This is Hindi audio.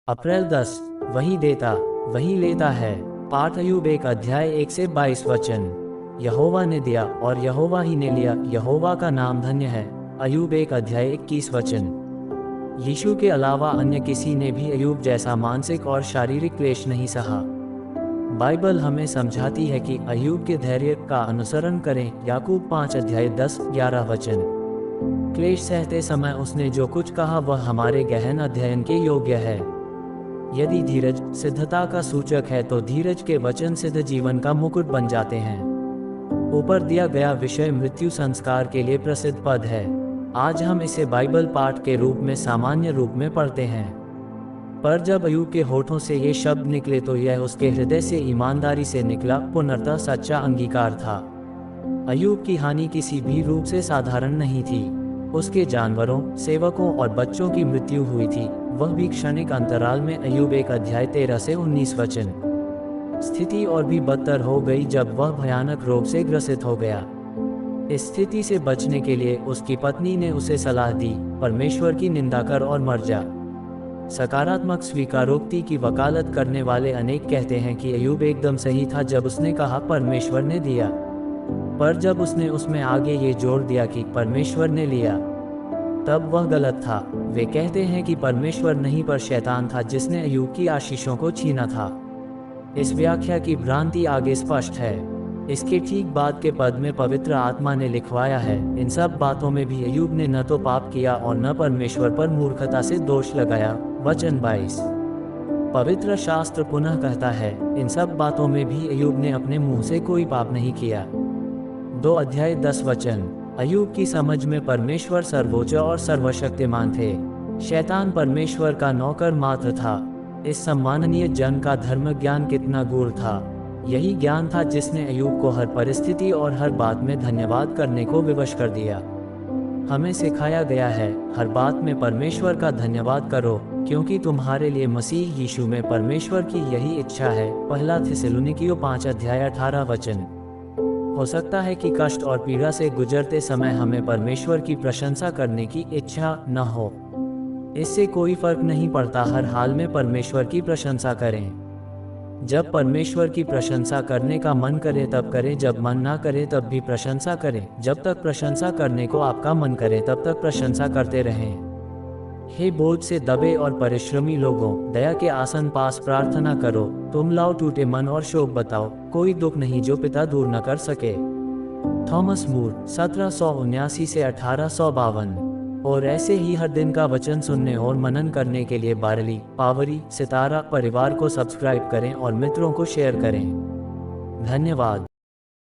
अप्रैल 10। वही देता वही लेता है। पाठ अय्यूब 1 अध्याय 1 से 22 वचन। यहोवा ने दिया और यहोवा ही ने लिया, यहोवा का नाम धन्य है। अय्यूब 1 अध्याय 21 वचन। यीशु के अलावा अन्य किसी ने भी अय्यूब जैसा मानसिक और शारीरिक क्लेश नहीं सहा। बाइबल हमें समझाती है कि अय्यूब के धैर्य का अनुसरण करें। याकूब 5 अध्याय 10-11 वचन। क्लेश सहते समय उसने जो कुछ कहा वह हमारे गहन अध्ययन के योग्य है। यदि धीरज सिद्धता का सूचक है तो धीरज के वचन सिद्ध जीवन का मुकुट बन जाते हैं। ऊपर दिया गया विषय मृत्यु संस्कार के लिए प्रसिद्ध पद है। आज हम इसे बाइबल पाठ के रूप में सामान्य रूप में पढ़ते हैं, पर जब अय्यूब के होठों से ये शब्द निकले तो यह उसके हृदय से ईमानदारी से निकला, पूर्णतः सच्चा अंगीकार था। अय्यूब की हानि किसी भी रूप से साधारण नहीं थी। उसके जानवरों, सेवकों और बच्चों की मृत्यु हुई थी, वह भी क्षणिक अंतराल में। अय्यूब 1 अध्याय 13 से 19 वचन। स्थिति और भी बदतर हो गई जब वह भयानक रोग से ग्रसित हो गया। इस स्थिति से बचने के लिए उसकी पत्नी ने उसे सलाह दी, परमेश्वर की निंदा कर और मर जा। सकारात्मक स्वीकारोक्ति की वकालत करने वाले अनेक कहते हैं कि अय्यूब एकदम सही था जब उसने कहा परमेश्वर ने दिया, पर जब उसने उसमें आगे ये जोड़ दिया कि परमेश्वर ने लिया, तब वह गलत था। वे कहते हैं कि परमेश्वर नहीं पर शैतान था जिसने अय्यूब की आशीषों को छीना था। इस व्याख्या की भ्रांति आगे स्पष्ट है। इसके ठीक बाद के पद में पवित्र आत्मा ने लिखवाया है, इन सब बातों में भी अय्यूब ने न तो पाप किया और न परमेश्वर पर मूर्खता से दोष लगाया। वचन 22। पवित्र शास्त्र पुनः कहता है, इन सब बातों में भी अय्यूब ने अपने मुंह से कोई पाप नहीं किया। 2 अध्याय 10 वचन। अय्यूब की समझ में परमेश्वर सर्वोच्च और सर्वशक्तिमान थे। शैतान परमेश्वर का नौकर मात्र था। इस सम्माननीय जन का धर्म ज्ञान कितना गूढ़ था। यही ज्ञान था जिसने अय्यूब को हर परिस्थिति और हर बात में धन्यवाद करने को विवश कर दिया। हमें सिखाया गया है, हर बात में परमेश्वर का धन्यवाद करो, क्योंकि तुम्हारे लिए मसीह यीशु में परमेश्वर की यही इच्छा है। पहला थिस्सलुनीकियों 5 अध्याय 18 वचन। हो सकता है कि कष्ट और पीड़ा से गुजरते समय हमें परमेश्वर की प्रशंसा करने की इच्छा न हो। इससे कोई फर्क नहीं पड़ता, हर हाल में परमेश्वर की प्रशंसा करें। जब परमेश्वर की प्रशंसा करने का मन करे तब करें, जब मन ना करे तब भी प्रशंसा करें। जब तक प्रशंसा करने को आपका मन करे तब तक प्रशंसा करते रहें। हे बोझ से दबे और परिश्रमी लोगों, दया के आसन पास प्रार्थना करो। तुम लाओ टूटे मन और शोक बताओ, कोई दुख नहीं जो पिता दूर न कर सके। थॉमस मूर 1779 से 1852। और ऐसे ही हर दिन का वचन सुनने और मनन करने के लिए बारली, पावरी, सितारा परिवार को सब्सक्राइब करें और मित्रों को शेयर करें। धन्यवाद।